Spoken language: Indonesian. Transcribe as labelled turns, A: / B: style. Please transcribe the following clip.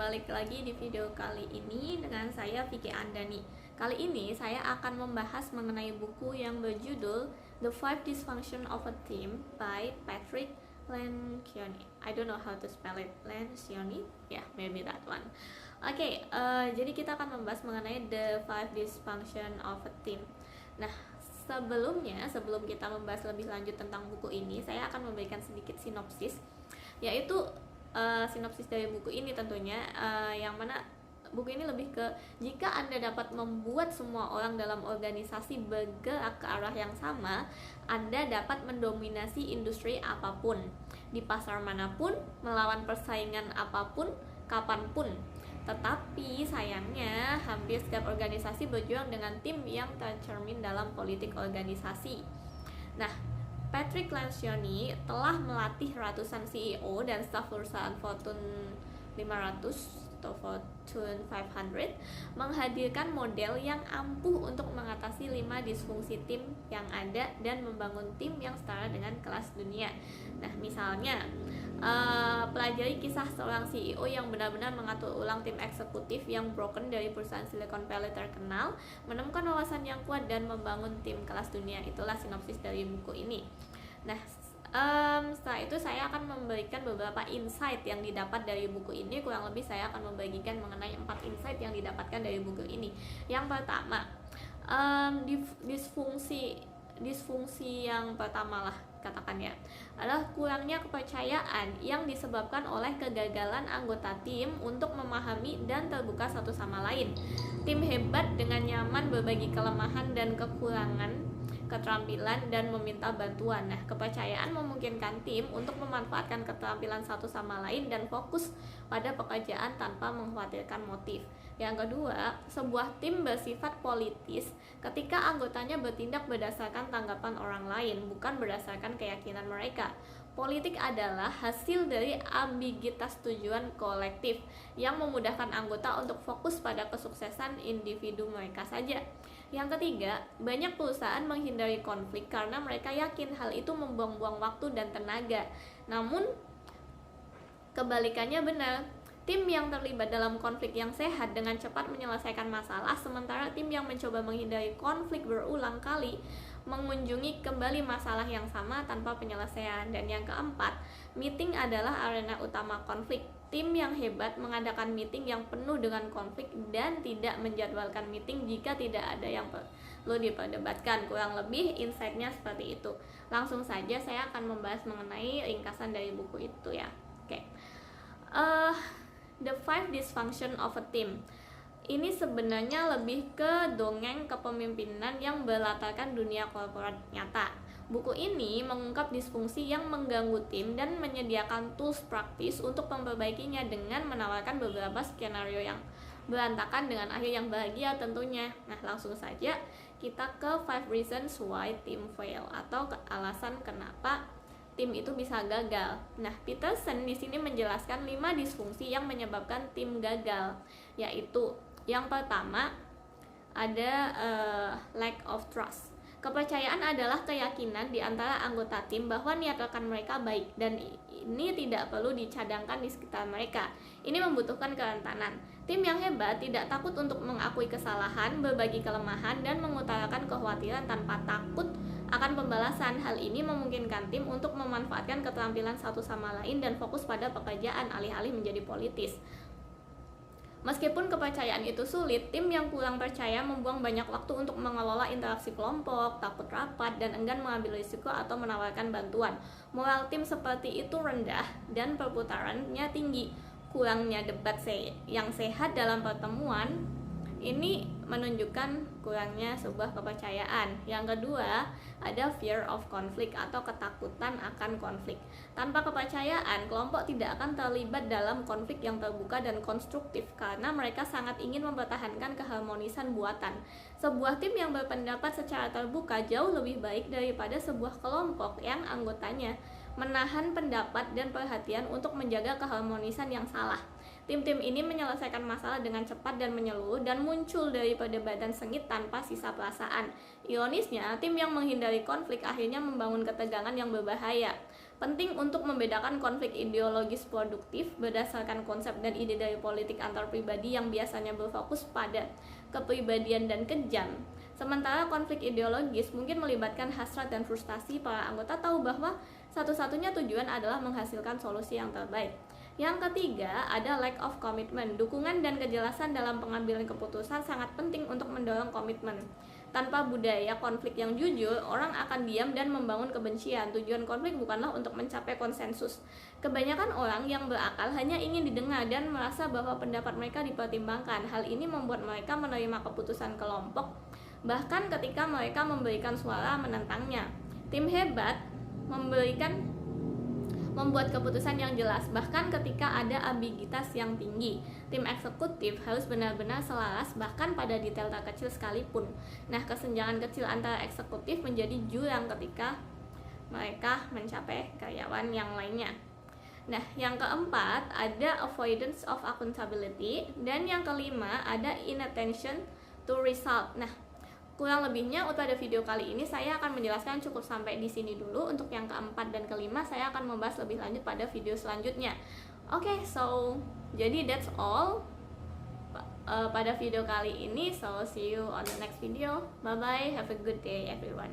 A: balik lagi di video kali ini dengan saya Vicky Andani. Kali ini saya akan membahas mengenai buku yang berjudul The Five Dysfunction of a Team by Patrick Lencioni. I don't know how to spell it. Lencioni? Yeah, maybe that one. Oke, jadi kita akan membahas mengenai The Five Dysfunction of a Team. Nah, sebelum kita membahas lebih lanjut tentang buku ini, saya akan memberikan sedikit sinopsis, yaitu sinopsis dari buku ini tentunya, yang mana buku ini lebih ke jika Anda dapat membuat semua orang dalam organisasi bergerak ke arah yang sama, Anda dapat mendominasi industri apapun, di pasar manapun, melawan persaingan apapun, kapanpun. Tetapi sayangnya hampir setiap organisasi berjuang dengan tim yang tercermin dalam politik organisasi. Nah, Patrick Lencioni telah melatih ratusan CEO dan staf perusahaan Fortune 500 atau Fortune 500 menghadirkan model yang ampuh untuk mengatasi 5 disfungsi tim yang ada dan membangun tim yang setara dengan kelas dunia. Nah, misalnya pelajari kisah seorang CEO yang benar-benar mengatur ulang tim eksekutif yang broken dari perusahaan Silicon Valley terkenal, menemukan wawasan yang kuat dan membangun tim kelas dunia. Itulah sinopsis dari buku ini. Nah, setelah itu saya akan memberikan beberapa insight yang didapat dari buku ini. Kurang lebih saya akan membagikan mengenai 4 insight yang didapatkan dari buku ini. Yang pertama, disfungsi yang pertama lah katakan ya, adalah kurangnya kepercayaan yang disebabkan oleh kegagalan anggota tim untuk memahami dan terbuka satu sama lain. Tim hebat dengan nyaman berbagi kelemahan dan kekurangan, keterampilan, dan meminta bantuan. Nah, kepercayaan memungkinkan tim untuk memanfaatkan keterampilan satu sama lain dan fokus pada pekerjaan tanpa mengkhawatirkan motif. Yang kedua, sebuah tim bersifat politis ketika anggotanya bertindak berdasarkan tanggapan orang lain, bukan berdasarkan keyakinan mereka. Politik adalah hasil dari ambiguitas tujuan kolektif yang memudahkan anggota untuk fokus pada kesuksesan individu mereka saja. Yang ketiga, banyak perusahaan menghindari konflik karena mereka yakin hal itu membuang-buang waktu dan tenaga. Namun, kebalikannya benar. Tim yang terlibat dalam konflik yang sehat dengan cepat menyelesaikan masalah, sementara tim yang mencoba menghindari konflik berulang kali mengunjungi kembali masalah yang sama tanpa penyelesaian. Dan yang keempat, meeting adalah arena utama konflik. Tim yang hebat mengadakan meeting yang penuh dengan konflik dan tidak menjadwalkan meeting jika tidak ada yang perlu diperdebatkan. Kurang lebih insight-nya seperti itu. Langsung saja saya akan membahas mengenai ringkasan dari buku itu ya. Oke. The Five Dysfunction of a Team. Ini sebenarnya lebih ke dongeng kepemimpinan yang berlatarkan dunia korporat nyata. Buku ini mengungkap disfungsi yang mengganggu tim dan menyediakan tools praktis untuk memperbaikinya dengan menawarkan beberapa skenario yang berantakan dengan akhir yang bahagia tentunya. Nah, langsung saja kita ke 5 reasons why team fail, atau alasan kenapa tim itu bisa gagal. Nah, Peterson di sini menjelaskan 5 disfungsi yang menyebabkan tim gagal, yaitu yang pertama ada lack of trust. Kepercayaan adalah keyakinan di antara anggota tim bahwa niat rekan mereka baik dan ini tidak perlu dicadangkan di sekitar mereka. Ini membutuhkan kerentanan. Tim yang hebat tidak takut untuk mengakui kesalahan, berbagi kelemahan, dan mengutarakan kekhawatiran tanpa takut akan pembalasan. Hal ini memungkinkan tim untuk memanfaatkan keterampilan satu sama lain dan fokus pada pekerjaan alih-alih menjadi politis. Meskipun kepercayaan itu sulit, tim yang kurang percaya membuang banyak waktu untuk mengelola interaksi kelompok, takut rapat, dan enggan mengambil risiko atau menawarkan bantuan. Moral tim seperti itu rendah dan perputarannya tinggi. Kurangnya debat yang sehat dalam pertemuan ini menunjukkan kurangnya sebuah kepercayaan. Yang kedua, ada fear of conflict atau ketakutan akan konflik. Tanpa kepercayaan, kelompok tidak akan terlibat dalam konflik yang terbuka dan konstruktif karena mereka sangat ingin mempertahankan keharmonisan buatan. Sebuah tim yang berpendapat secara terbuka jauh lebih baik daripada sebuah kelompok yang anggotanya menahan pendapat dan perhatian untuk menjaga keharmonisan yang salah. Tim-tim ini menyelesaikan masalah dengan cepat dan menyeluruh dan muncul dari perdebatan sengit tanpa sisa perasaan. Ironisnya, tim yang menghindari konflik akhirnya membangun ketegangan yang berbahaya. Penting untuk membedakan konflik ideologis produktif berdasarkan konsep dan ide dari politik antar pribadi yang biasanya berfokus pada kepribadian dan kejam. Sementara konflik ideologis mungkin melibatkan hasrat dan frustasi para anggota tahu bahwa satu-satunya tujuan adalah menghasilkan solusi yang terbaik. Yang ketiga, ada lack of commitment. Dukungan dan kejelasan dalam pengambilan keputusan sangat penting untuk mendorong komitmen. Tanpa budaya konflik yang jujur, orang akan diam dan membangun kebencian. Tujuan konflik bukanlah untuk mencapai konsensus. Kebanyakan orang yang berakal hanya ingin didengar dan merasa bahwa pendapat mereka dipertimbangkan. Hal ini membuat mereka menerima keputusan kelompok, bahkan ketika mereka memberikan suara menentangnya. Tim hebat membuat keputusan yang jelas, bahkan ketika ada ambiguitas yang tinggi. Tim eksekutif harus benar-benar selaras, bahkan pada detail terkecil sekalipun. Nah, kesenjangan kecil antara eksekutif menjadi jurang ketika mereka mencapai karyawan yang lainnya. Nah, yang keempat ada avoidance of accountability, dan yang kelima ada inattention to result. Nah, kurang lebihnya pada video kali ini saya akan menjelaskan cukup sampai di sini dulu. Untuk yang keempat dan kelima saya akan membahas lebih lanjut pada video selanjutnya. Oke, so jadi that's all pada video kali ini. So see you on the next video. Bye bye, have a good day everyone.